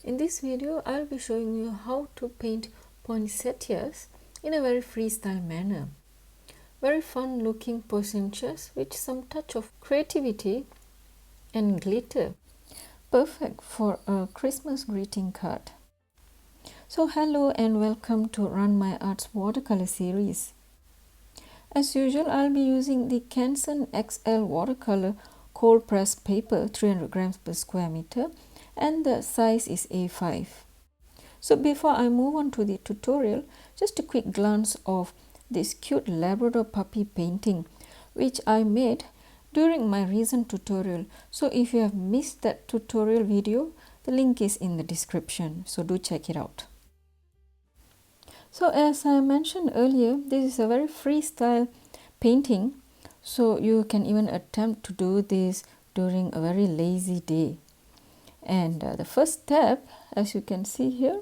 In this video, I'll be showing you how to paint poinsettias in a very freestyle manner. Very fun looking poinsettias with some touch of creativity and glitter. Perfect for a Christmas greeting card. So hello and welcome to Run My Arts watercolor series. As usual, I'll be using the Canson XL watercolor cold press paper 300 grams per square meter, and the size is A5. So before I move on to the tutorial, just a quick glance of this cute Labrador puppy painting which I made during my recent tutorial. So if you have missed that tutorial video, the link is in the description, so do check it out. So as I mentioned earlier, this is a very freestyle painting, so you can even attempt to do this during a very lazy day. And the first step, as you can see here,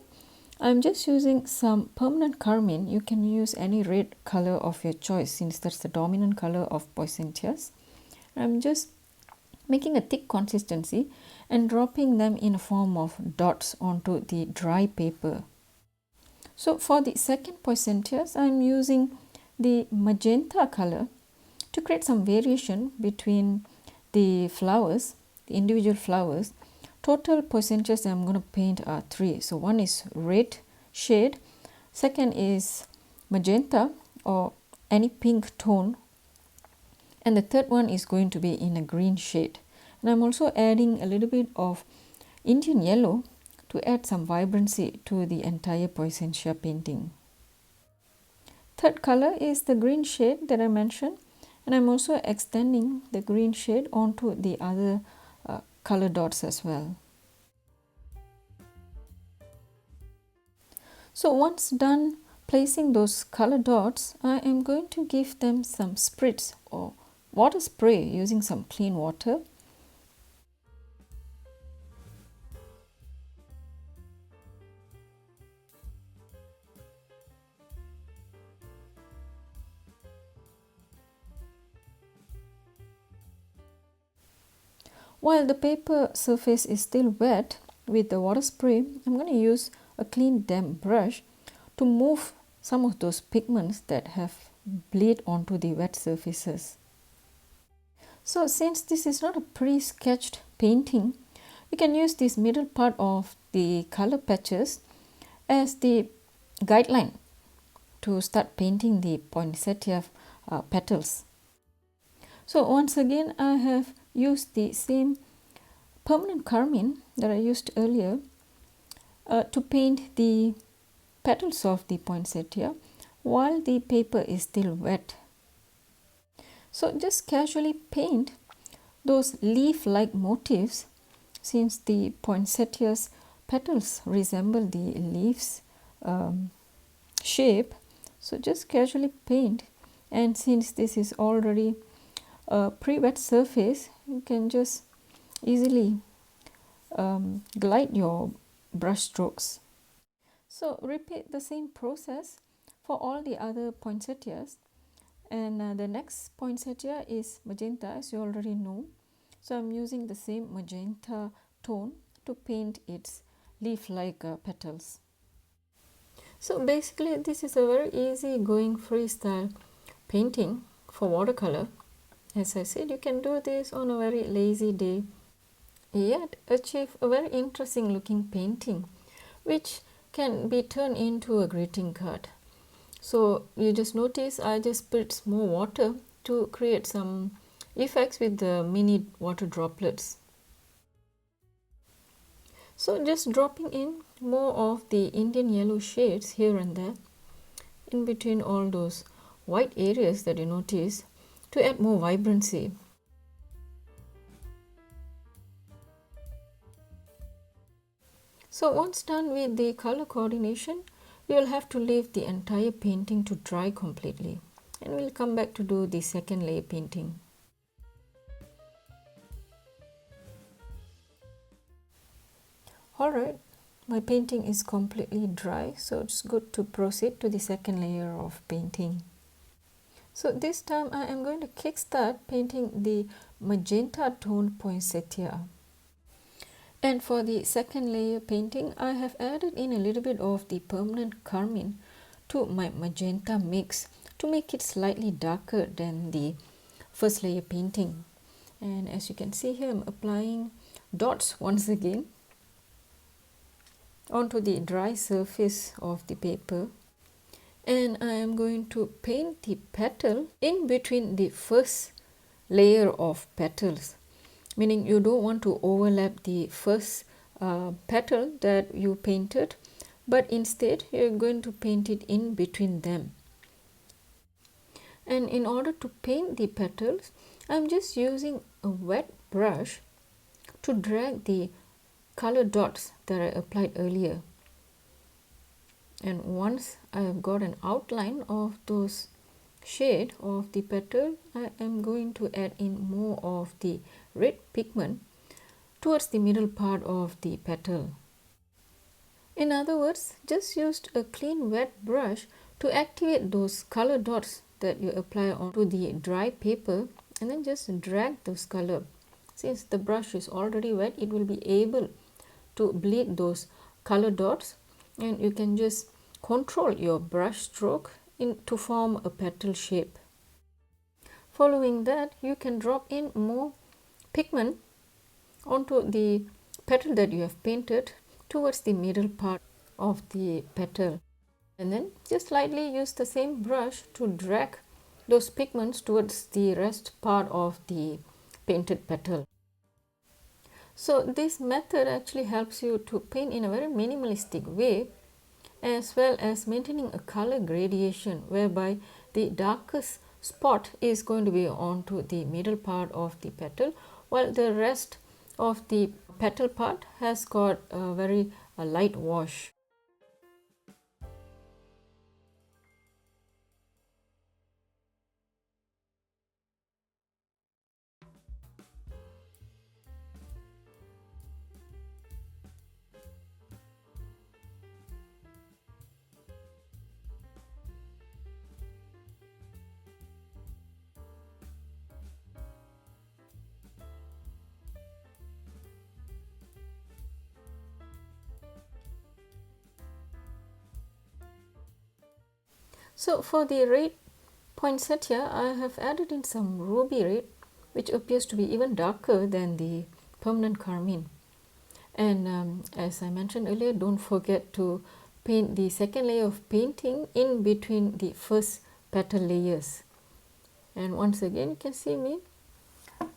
I'm just using some permanent carmine. You can use any red color of your choice since that's the dominant color of poinsettias. I'm just making a thick consistency and dropping them in a form of dots onto the dry paper. So for the second poinsettias, I'm using the magenta color to create some variation between the flowers, the individual flowers. Total poinsettias I'm going to paint are 3. So one is red shade, second is magenta or any pink tone, and the third one is going to be in a green shade. And I'm also adding a little bit of Indian yellow to add some vibrancy to the entire poinsettia painting. Third color is the green shade that I mentioned, and I'm also extending the green shade onto the other color dots as well. So once done placing those color dots, I am going to give them some spritz or water spray using some clean water. While the paper surface is still wet with the water spray, I'm going to use a clean damp brush to move some of those pigments that have bled onto the wet surfaces. So since this is not a pre-sketched painting, we can use this middle part of the color patches as the guideline to start painting the poinsettia petals. So once again, I have used the same permanent carmine that I used earlier to paint the petals of the poinsettia while the paper is still wet. So just casually paint those leaf-like motifs since the poinsettia's petals resemble the leaves shape. So just casually paint, and since this is already a pre-wet surface, you can just easily glide your brush strokes. So repeat the same process for all the other poinsettias, and the next poinsettia is magenta, as you already know. So I'm using the same magenta tone to paint its leaf-like petals. So basically this is a very easy going freestyle painting for watercolor. As I said, you can do this on a very lazy day, yet achieve a very interesting looking painting which can be turned into a greeting card. So you just notice I just put more water to create some effects with the mini water droplets. So just dropping in more of the Indian yellow shades here and there in between all those white areas that you notice to add more vibrancy. So once done with the color coordination, you will have to leave the entire painting to dry completely, and we'll come back to do the second layer painting. Alright, my painting is completely dry, so it's good to proceed to the second layer of painting. So this time I am going to kickstart painting the magenta toned poinsettia. And for the second layer painting, I have added in a little bit of the permanent carmine to my magenta mix to make it slightly darker than the first layer painting. And as you can see here, I'm applying dots once again onto the dry surface of the paper, and I am going to paint the petal in between the first layer of petals, meaning you don't want to overlap the first petal that you painted, but instead you're going to paint it in between them. And in order to paint the petals, I'm just using a wet brush to drag the color dots that I applied earlier. And once I have got an outline of those shade of the petal, I am going to add in more of the red pigment towards the middle part of the petal. In other words, just used a clean wet brush to activate those color dots that you apply onto the dry paper, and then just drag those color. Since the brush is already wet, it will be able to bleed those color dots, and you can just control your brush stroke to form a petal shape. Following that, you can drop in more pigment onto the petal that you have painted towards the middle part of the petal, and then just lightly use the same brush to drag those pigments towards the rest part of the painted petal. So this method actually helps you to paint in a very minimalistic way, as well as maintaining a color gradation whereby the darkest spot is going to be onto the middle part of the petal, while the rest of the petal part has got a very light wash. So for the red poinsettia, I have added in some ruby red, which appears to be even darker than the permanent carmine. And as I mentioned earlier, don't forget to paint the second layer of painting in between the first petal layers. And once again, you can see me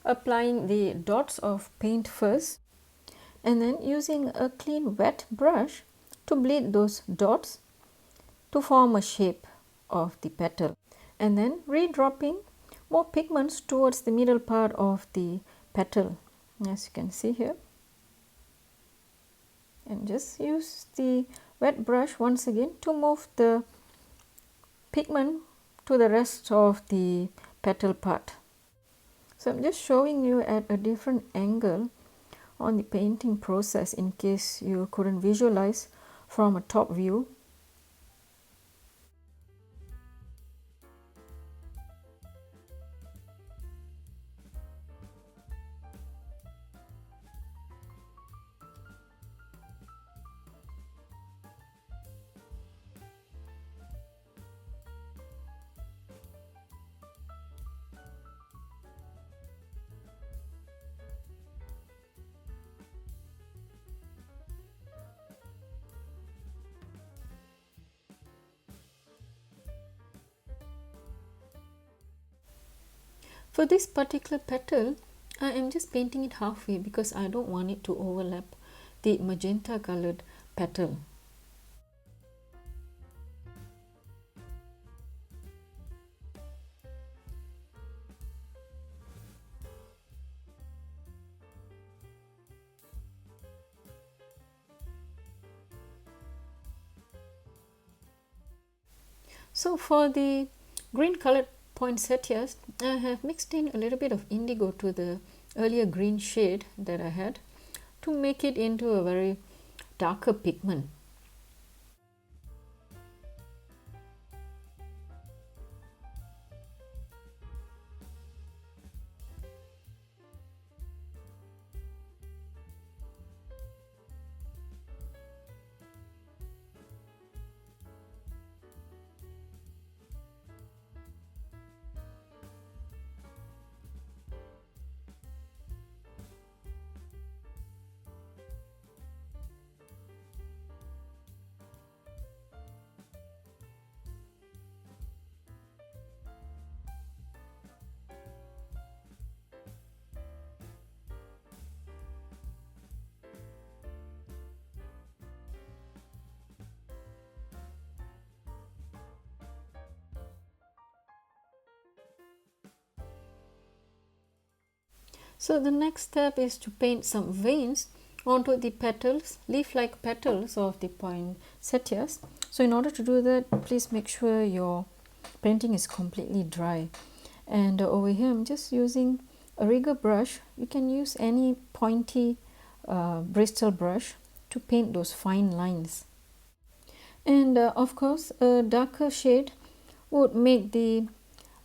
applying the dots of paint first, and then using a clean wet brush to bleed those dots to form a shape of the petal, and then redropping more pigments towards the middle part of the petal, as you can see here, and just use the wet brush once again to move the pigment to the rest of the petal part. So I'm just showing you at a different angle on the painting process in case you couldn't visualize from a top view. For this particular petal, I am just painting it halfway because I don't want it to overlap the magenta colored petal. So for the green colored poinsettias, I have mixed in a little bit of indigo to the earlier green shade that I had to make it into a very darker pigment. So the next step is to paint some veins onto the petals, leaf-like petals of the poinsettias. So in order to do that, please make sure your painting is completely dry. And over here I'm just using a rigger brush. You can use any pointy bristle brush to paint those fine lines. And of course a darker shade would make the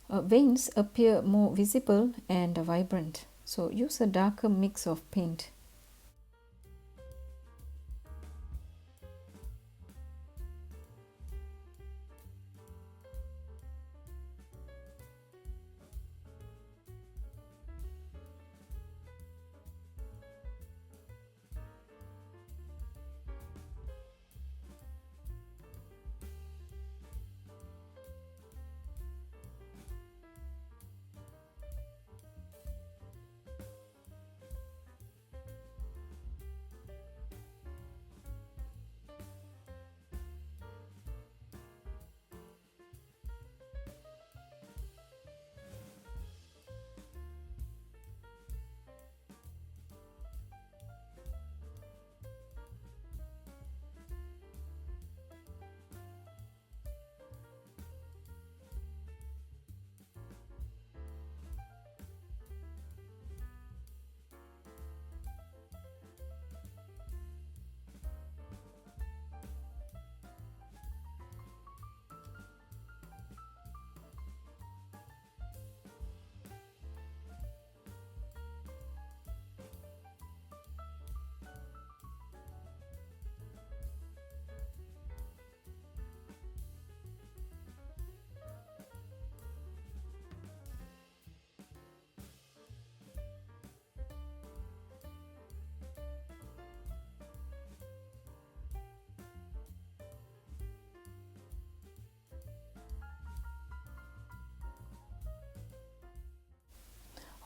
veins appear more visible and vibrant. So use a darker mix of paint.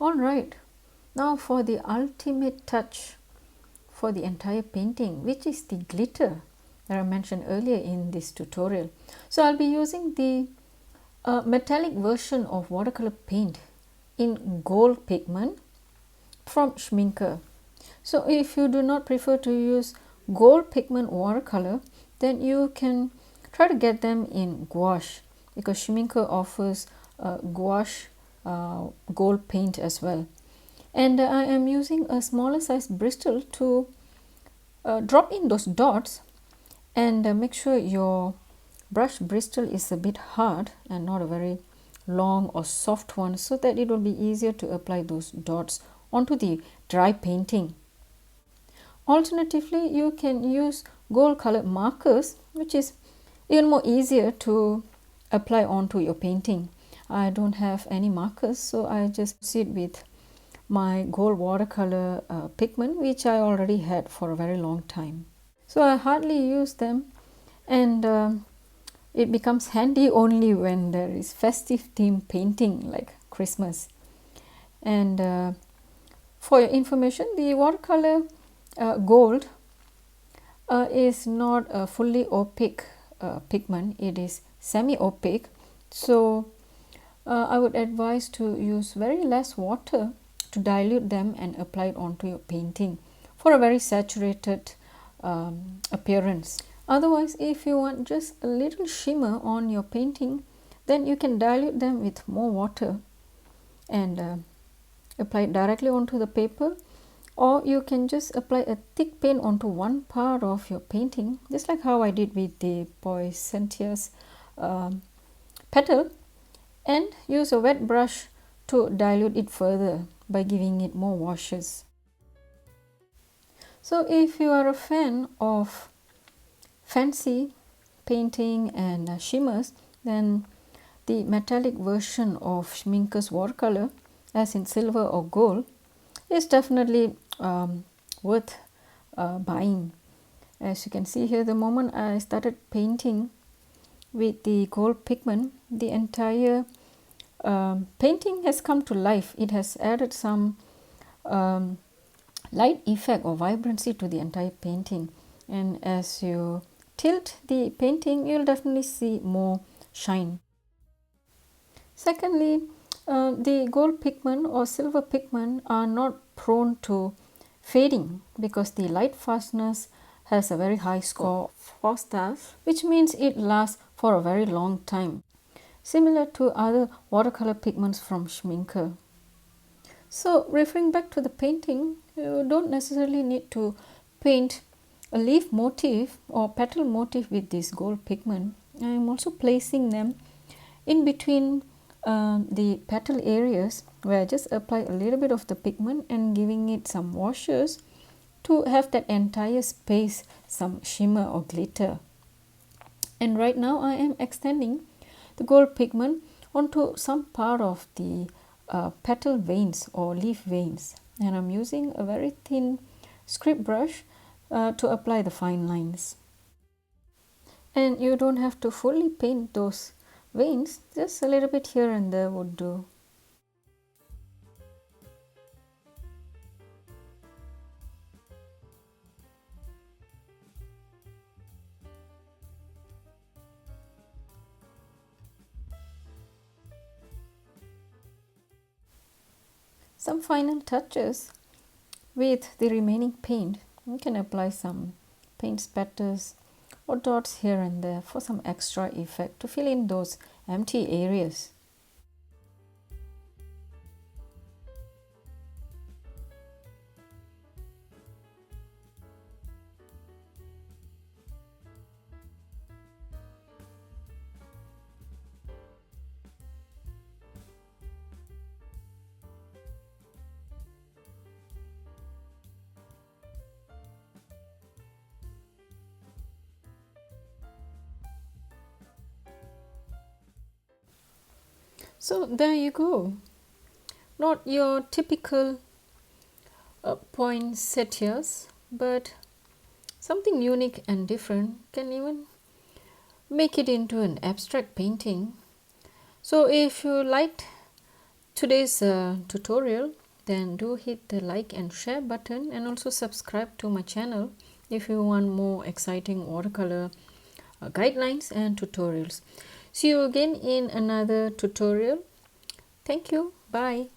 Alright, now for the ultimate touch for the entire painting, which is the glitter that I mentioned earlier in this tutorial. So I'll be using the metallic version of watercolor paint in gold pigment from Schminker. So if you do not prefer to use gold pigment watercolor, then you can try to get them in gouache, because Schminker offers gouache gold paint as well. And I am using a smaller size bristle to drop in those dots, and make sure your brush bristle is a bit hard and not a very long or soft one, so that it will be easier to apply those dots onto the dry painting. Alternatively, you can use gold colored markers, which is even more easier to apply onto your painting. I don't have any markers, so I just proceed with my gold watercolor pigment, which I already had for a very long time. So I hardly use them, and it becomes handy only when there is festive theme painting like Christmas. And for your information, the watercolor gold is not a fully opaque pigment, it is semi-opaque. So I would advise to use very less water to dilute them and apply it onto your painting for a very saturated appearance. Otherwise, if you want just a little shimmer on your painting, then you can dilute them with more water and apply it directly onto the paper, or you can just apply a thick paint onto one part of your painting, just like how I did with the poinsettias petal, and use a wet brush to dilute it further by giving it more washes. So if you are a fan of fancy painting and shimmers, then the metallic version of Schminker's watercolor, as in silver or gold, is definitely worth buying. As you can see here, the moment I started painting with the gold pigment, the entire painting has come to life. It has added some light effect or vibrancy to the entire painting, and as you tilt the painting, you'll definitely see more shine. Secondly, The gold pigment or silver pigment are not prone to fading because the light fastness has a very high score, 4 stars, which means it lasts for a very long time, similar to other watercolor pigments from Schminke. So referring back to the painting, you don't necessarily need to paint a leaf motif or petal motif with this gold pigment. I am also placing them in between the petal areas where I just apply a little bit of the pigment and giving it some washes to have that entire space some shimmer or glitter. And right now I am extending the gold pigment onto some part of the petal veins or leaf veins, and I'm using a very thin script brush to apply the fine lines. And you don't have to fully paint those veins, just a little bit here and there would do. Some final touches with the remaining paint. You can apply some paint spatters or dots here and there for some extra effect to fill in those empty areas. So there you go. Not your typical poinsettias, but something unique and different. Can even make it into an abstract painting. So if you liked today's tutorial, then do hit the like and share button, and also subscribe to my channel if you want more exciting watercolor guidelines and tutorials. See you again in another tutorial. Thank you. Bye.